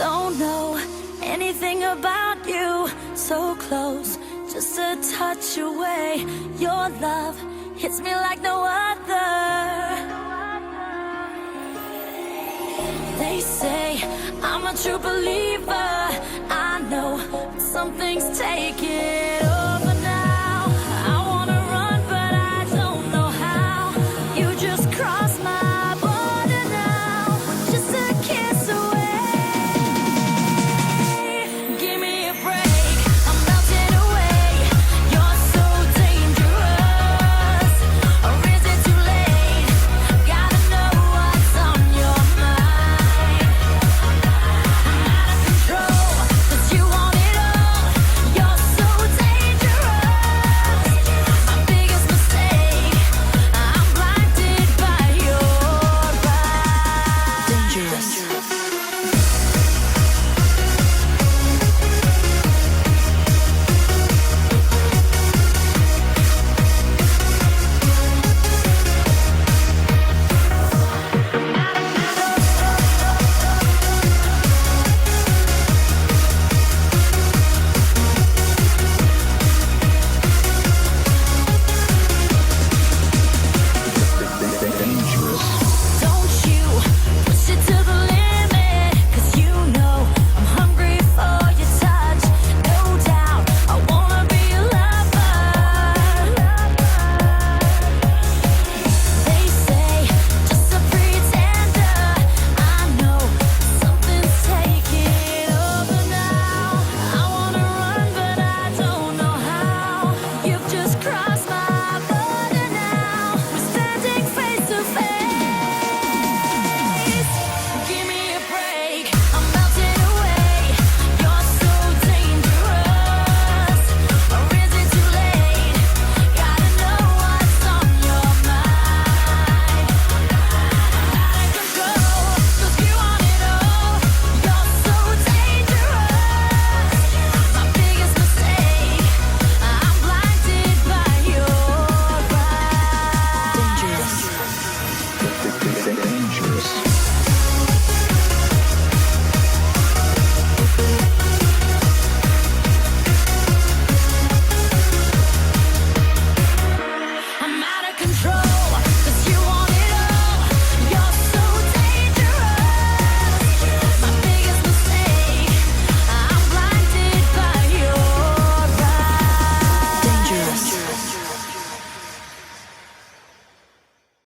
Don't know anything about you. So close, just a touch away. Your love hits me like no other. They say I'm a true believer. I know some things take it over now. I wanna run, but I don't know how. You just crossed my border now. Just a kiss away. Give me a break. I'm melting away. You're so dangerous. Or is it too late? Gotta know what's on your mind. I'm out of control, 'cause you want it all. You're so dangerous. My biggest mistake, I'm blinded by your eyes. Dangerous. Don't you push it to the limit, 'cause you know I'm hungry for your touch. No doubt, I wanna be a lover. They say just a pretender. I know something's taking over now. I wanna run, but I don't know how. You've just crossed my border now. We're standing face to face. Give me a break. I'm melting away. You're so dangerous. Or is it too late? Gotta know what's on your mind. Out of control, 'cause you want it all. You're so dangerous. My biggest mistake, I'm blinded by your eyes. Dangerous.